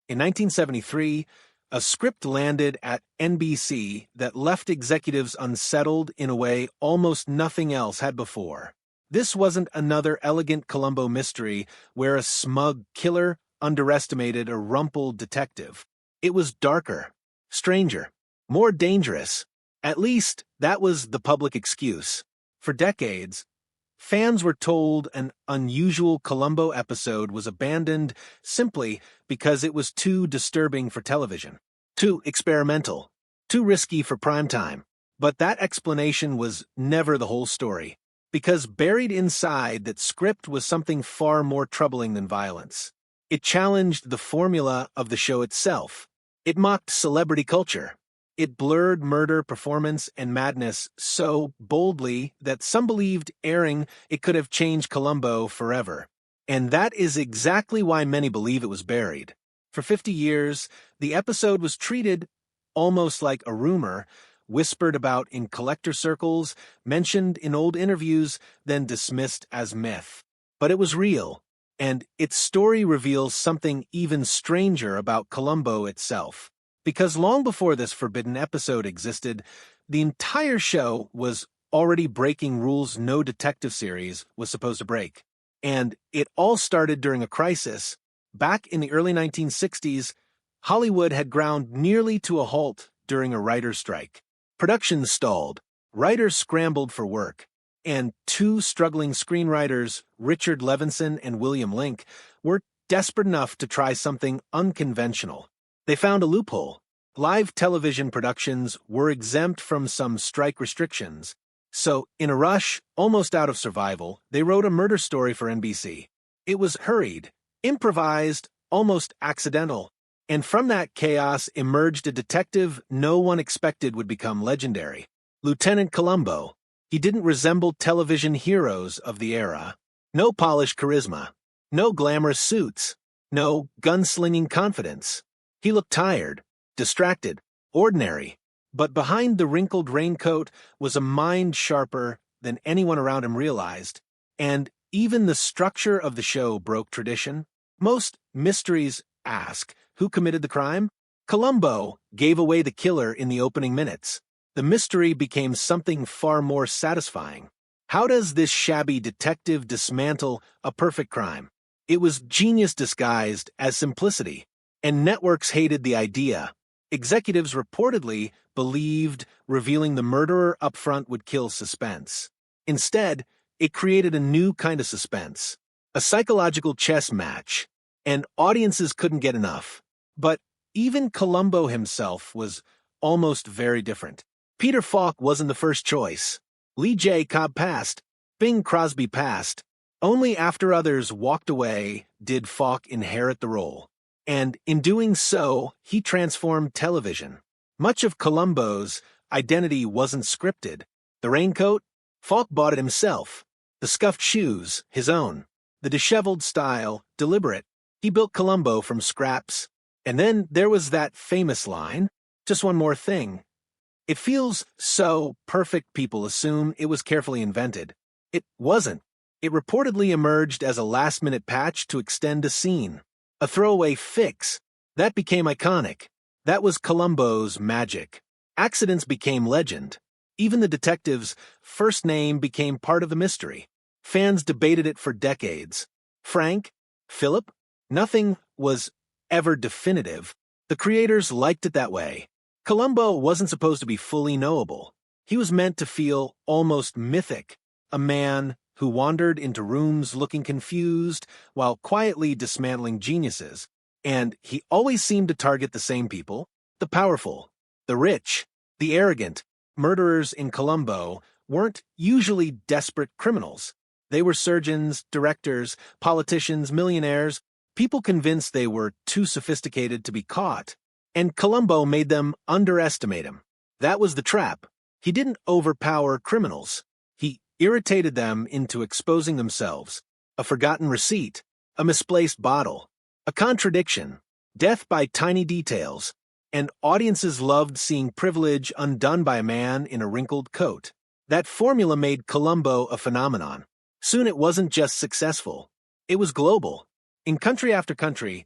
In 1973, a script landed at NBC that left executives unsettled in a way almost nothing else had before. This wasn't another elegant Columbo mystery where a smug killer underestimated a rumpled detective. It was darker, stranger, more dangerous. At least, that was the public excuse. For decades, fans were told an unusual Columbo episode was abandoned simply because it was too disturbing for television, too experimental, too risky for primetime. But that explanation was never the whole story, because buried inside that script was something far more troubling than violence. It challenged the formula of the show itself. It mocked celebrity culture. It blurred murder, performance, and madness so boldly that some believed airing it could have changed Columbo forever. And that is exactly why many believe it was buried. For 50 years, the episode was treated almost like a rumor, whispered about in collector circles, mentioned in old interviews, then dismissed as myth. But it was real, and its story reveals something even stranger about Columbo itself. Because long before this forbidden episode existed, the entire show was already breaking rules no detective series was supposed to break. And it all started during a crisis. Back in the early 1960s, Hollywood had ground nearly to a halt during a writer's strike. Production stalled, writers scrambled for work, and two struggling screenwriters, Richard Levinson and William Link, were desperate enough to try something unconventional. They found a loophole. Live television productions were exempt from some strike restrictions. So, in a rush, almost out of survival, they wrote a murder story for NBC. It was hurried, improvised, almost accidental. And from that chaos emerged a detective no one expected would become legendary. Lieutenant Columbo. He didn't resemble television heroes of the era. No polished charisma. No glamorous suits. No gunslinging confidence. He looked tired, distracted, ordinary, but behind the wrinkled raincoat was a mind sharper than anyone around him realized, and even the structure of the show broke tradition. Most mysteries ask, who committed the crime? Columbo gave away the killer in the opening minutes. The mystery became something far more satisfying. How does this shabby detective dismantle a perfect crime? It was genius disguised as simplicity. And networks hated the idea. Executives reportedly believed revealing the murderer up front would kill suspense. Instead, it created a new kind of suspense, a psychological chess match, and audiences couldn't get enough. But even Columbo himself was almost very different. Peter Falk wasn't the first choice. Lee J. Cobb passed. Bing Crosby passed. Only after others walked away did Falk inherit the role. And in doing so, he transformed television. Much of Columbo's identity wasn't scripted. The raincoat? Falk bought it himself. The scuffed shoes? His own. The disheveled style? Deliberate. He built Columbo from scraps. And then there was that famous line, just one more thing. It feels so perfect people assume it was carefully invented. It wasn't. It reportedly emerged as a last-minute patch to extend a scene. A throwaway fix. That became iconic. That was Columbo's magic. Accidents became legend. Even the detective's first name became part of the mystery. Fans debated it for decades. Frank? Philip? Nothing was ever definitive. The creators liked it that way. Columbo wasn't supposed to be fully knowable. He was meant to feel almost mythic. A man who wandered into rooms looking confused while quietly dismantling geniuses. And he always seemed to target the same people, the powerful, the rich, the arrogant. Murderers in Columbo weren't usually desperate criminals. They were surgeons, directors, politicians, millionaires, people convinced they were too sophisticated to be caught. And Columbo made them underestimate him. That was the trap. He didn't overpower criminals. He irritated them into exposing themselves. A forgotten receipt, a misplaced bottle, a contradiction, death by tiny details, and audiences loved seeing privilege undone by a man in a wrinkled coat. That formula made Columbo a phenomenon. Soon it wasn't just successful. It was global. In country after country,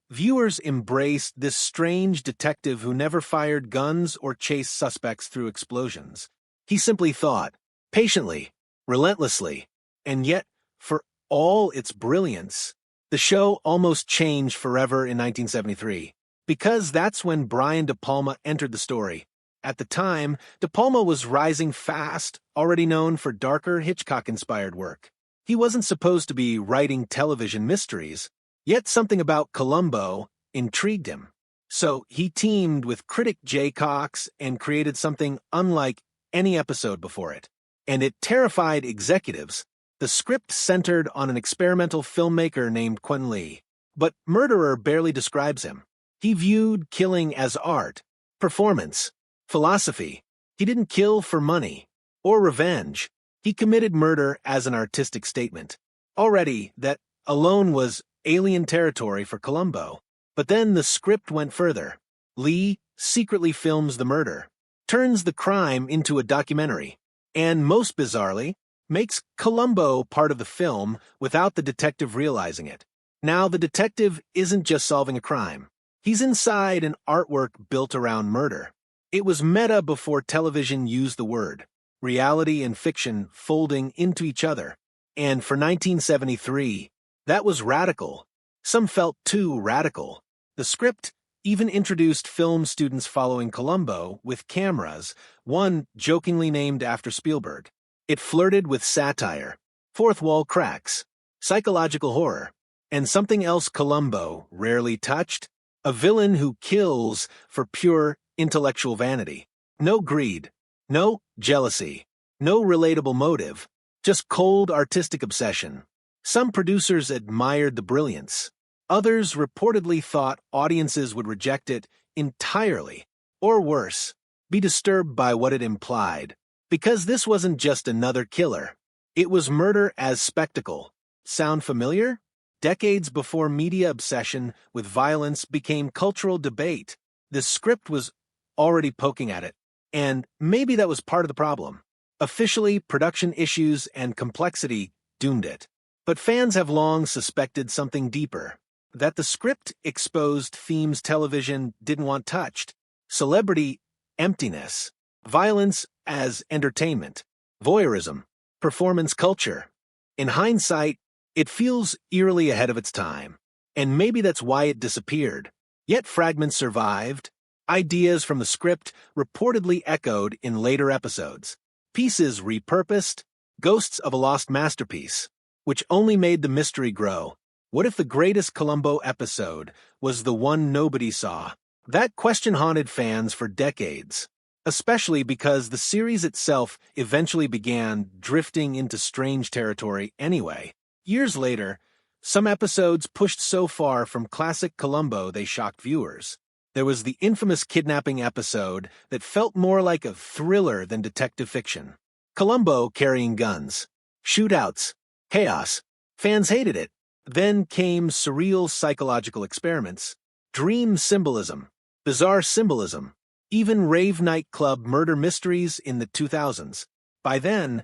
Viewers embraced this strange detective who never fired guns or chased suspects through explosions. He simply thought, patiently, relentlessly, and yet, for all its brilliance, the show almost changed forever in 1973, because that's when Brian De Palma entered the story. At the time, De Palma was rising fast, already known for darker Hitchcock-inspired work. He wasn't supposed to be writing television mysteries, yet something about Columbo intrigued him. So he teamed with critic Jay Cox and created something unlike any episode before it. And it terrified executives. The script centered on an experimental filmmaker named Quentin Lee. But Murderer barely describes him. He viewed killing as art, performance, philosophy. He didn't kill for money or revenge. He committed murder as an artistic statement. Already, that alone was alien territory for Columbo. But then the script went further. Lee secretly films the murder, turns the crime into a documentary, and most bizarrely, makes Columbo part of the film without the detective realizing it. Now the detective isn't just solving a crime. He's inside an artwork built around murder. It was meta before television used the word. Reality and fiction folding into each other. And for 1973, that was radical. Some felt too radical. The script even introduced film students following Columbo with cameras, one jokingly named after Spielberg. It flirted with satire, fourth wall cracks, psychological horror, and something else Columbo rarely touched, a villain who kills for pure intellectual vanity. No greed, no jealousy, no relatable motive, just cold artistic obsession. Some producers admired the brilliance. Others reportedly thought audiences would reject it entirely, or worse, be disturbed by what it implied. Because this wasn't just another killer. It was murder as spectacle. Sound familiar? Decades before media obsession with violence became cultural debate, the script was already poking at it. And maybe that was part of the problem. Officially, production issues and complexity doomed it. But fans have long suspected something deeper. That the script exposed themes television didn't want touched. Celebrity emptiness. Violence as entertainment. Voyeurism. Performance culture. In hindsight, it feels eerily ahead of its time. And maybe that's why it disappeared. Yet fragments survived. Ideas from the script reportedly echoed in later episodes. Pieces repurposed. Ghosts of a lost masterpiece. Which only made the mystery grow. What if the greatest Columbo episode was the one nobody saw? That question haunted fans for decades, especially because the series itself eventually began drifting into strange territory anyway. Years later, some episodes pushed so far from classic Columbo they shocked viewers. There was the infamous kidnapping episode that felt more like a thriller than detective fiction. Columbo carrying guns, shootouts, chaos. Fans hated it. Then came surreal psychological experiments, dream symbolism, bizarre symbolism, even rave nightclub murder mysteries in the 2000s. By then,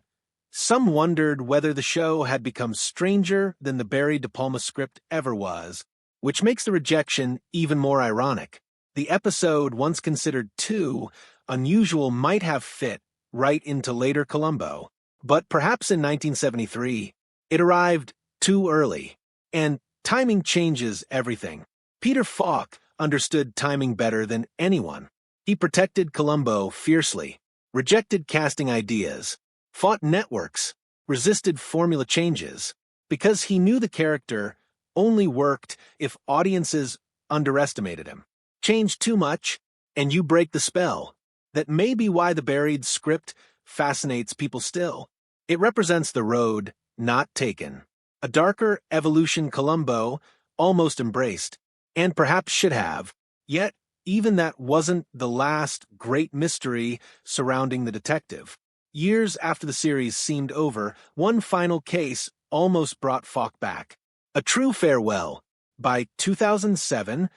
some wondered whether the show had become stranger than the Barry De Palma script ever was, which makes the rejection even more ironic. The episode, once considered too unusual, might have fit right into later Columbo, but perhaps in 1973, it arrived too early. And timing changes everything. Peter Falk understood timing better than anyone. He protected Columbo fiercely, rejected casting ideas, fought networks, resisted formula changes, because he knew the character only worked if audiences underestimated him. Change too much, and you break the spell. That may be why the buried script fascinates people still. It represents the road not taken. A darker evolution Columbo almost embraced, and perhaps should have. Yet, even that wasn't the last great mystery surrounding the detective. Years after the series seemed over, one final case almost brought Falk back. A true farewell. By 2007,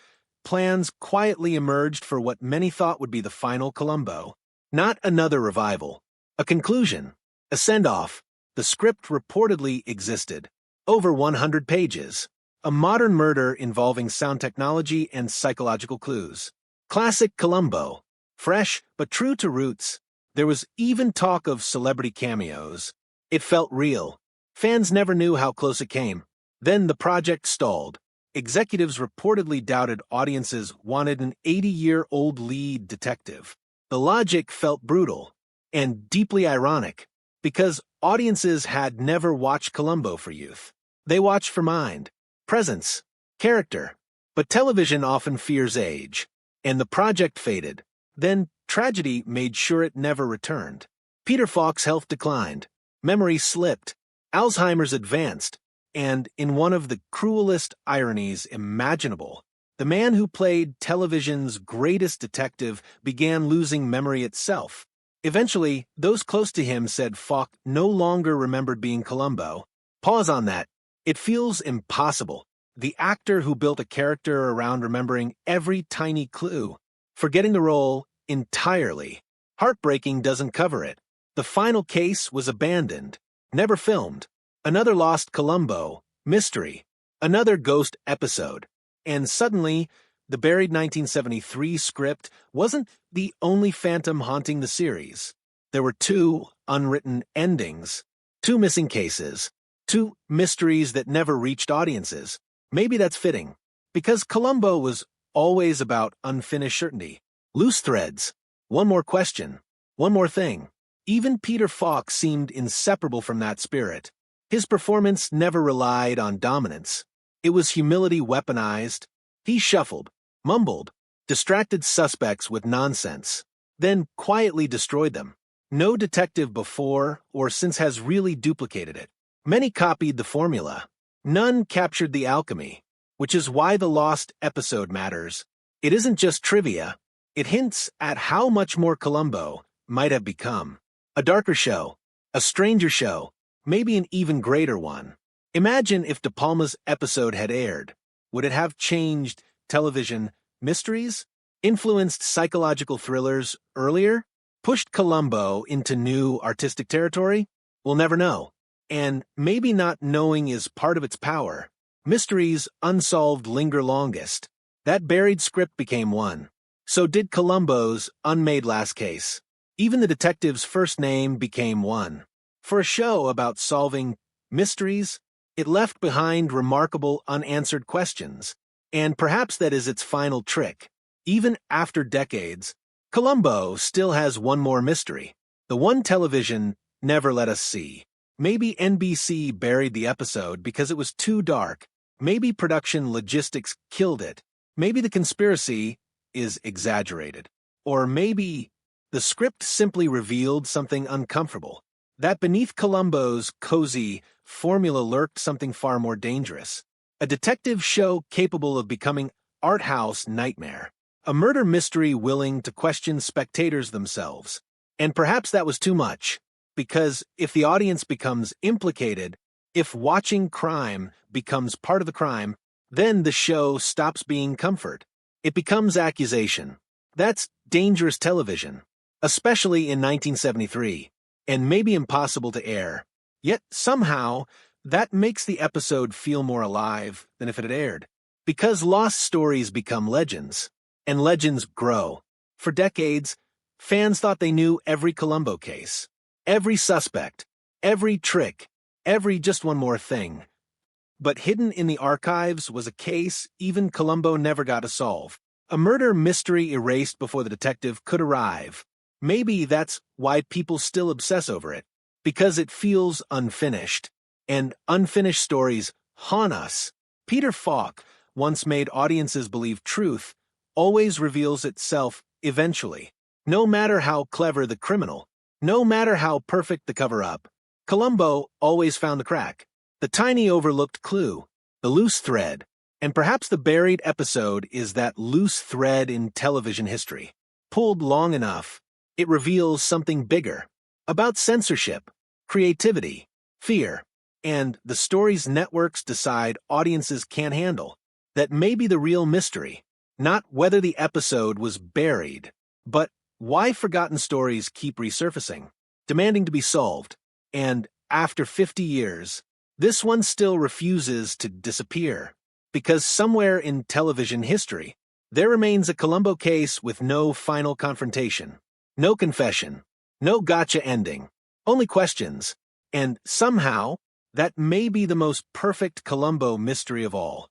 plans quietly emerged for what many thought would be the final Columbo. Not another revival. A conclusion. A send-off. The script reportedly existed. Over 100 pages. a modern murder involving sound technology and psychological clues. Classic Columbo. Fresh, but true to roots. There was even talk of celebrity cameos. It felt real. Fans never knew how close it came. Then the project stalled. Executives reportedly doubted audiences wanted an 80-year-old lead detective. The logic felt brutal and deeply ironic, because audiences had never watched Columbo for youth. They watched for mind, presence, character. But television often fears age, and the project faded. Then tragedy made sure it never returned. Peter Falk's health declined, memory slipped, Alzheimer's advanced, and in one of the cruelest ironies imaginable, the man who played television's greatest detective began losing memory itself. Eventually, those close to him said Falk no longer remembered being Columbo. Pause on that. It feels impossible. The actor who built a character around remembering every tiny clue, forgetting the role entirely. Heartbreaking doesn't cover it. The final case was abandoned, never filmed. Another lost Columbo, mystery. Another ghost episode. And suddenly, the buried 1973 script wasn't the only phantom haunting the series. There were two unwritten endings, two missing cases, two mysteries that never reached audiences. Maybe that's fitting, because Columbo was always about unfinished certainty. Loose threads. One more question. One more thing. Even Peter Falk seemed inseparable from that spirit. His performance never relied on dominance. It was humility weaponized. He shuffled, mumbled, distracted suspects with nonsense, then quietly destroyed them. No detective before or since has really duplicated it. Many copied the formula. None captured the alchemy, which is why the lost episode matters. It isn't just trivia. It hints at how much more Columbo might have become. A darker show, a stranger show, maybe an even greater one. Imagine if De Palma's episode had aired. Would it have changed television mysteries? Influenced psychological thrillers earlier? Pushed Columbo into new artistic territory? We'll never know. And maybe not knowing is part of its power. Mysteries unsolved linger longest. That buried script became one. So did Columbo's unmade last case. Even the detective's first name became one. For a show about solving mysteries, it left behind remarkable unanswered questions. And perhaps that is its final trick. Even after decades, Columbo still has one more mystery. The one television never let us see. Maybe NBC buried the episode because it was too dark. Maybe production logistics killed it. Maybe the conspiracy is exaggerated. Or maybe the script simply revealed something uncomfortable. That beneath Columbo's cozy formula lurked something far more dangerous. A detective show capable of becoming art house nightmare. A murder mystery willing to question spectators themselves. And perhaps that was too much. Because if the audience becomes implicated, if watching crime becomes part of the crime, then the show stops being comfort. It becomes accusation. That's dangerous television, especially in 1973, and maybe impossible to air. Yet somehow, that makes the episode feel more alive than if it had aired. Because lost stories become legends, and legends grow. For decades, fans thought they knew every Columbo case. Every suspect, every trick, every just one more thing. But hidden in the archives was a case even Columbo never got to solve. A murder mystery erased before the detective could arrive. Maybe that's why people still obsess over it. Because it feels unfinished. And unfinished stories haunt us. Peter Falk once made audiences believe truth always reveals itself eventually. No matter how clever the criminal. No matter how perfect the cover-up, Columbo always found the crack, the tiny overlooked clue, the loose thread, and perhaps the buried episode is that loose thread in television history. Pulled long enough, it reveals something bigger, about censorship, creativity, fear, and the stories networks decide audiences can't handle. That may be the real mystery, not whether the episode was buried, but why forgotten stories keep resurfacing, demanding to be solved, and after 50 years, this one still refuses to disappear. because somewhere in television history, there remains a Columbo case with no final confrontation, no confession, no gotcha ending, only questions, and somehow, that may be the most perfect Columbo mystery of all.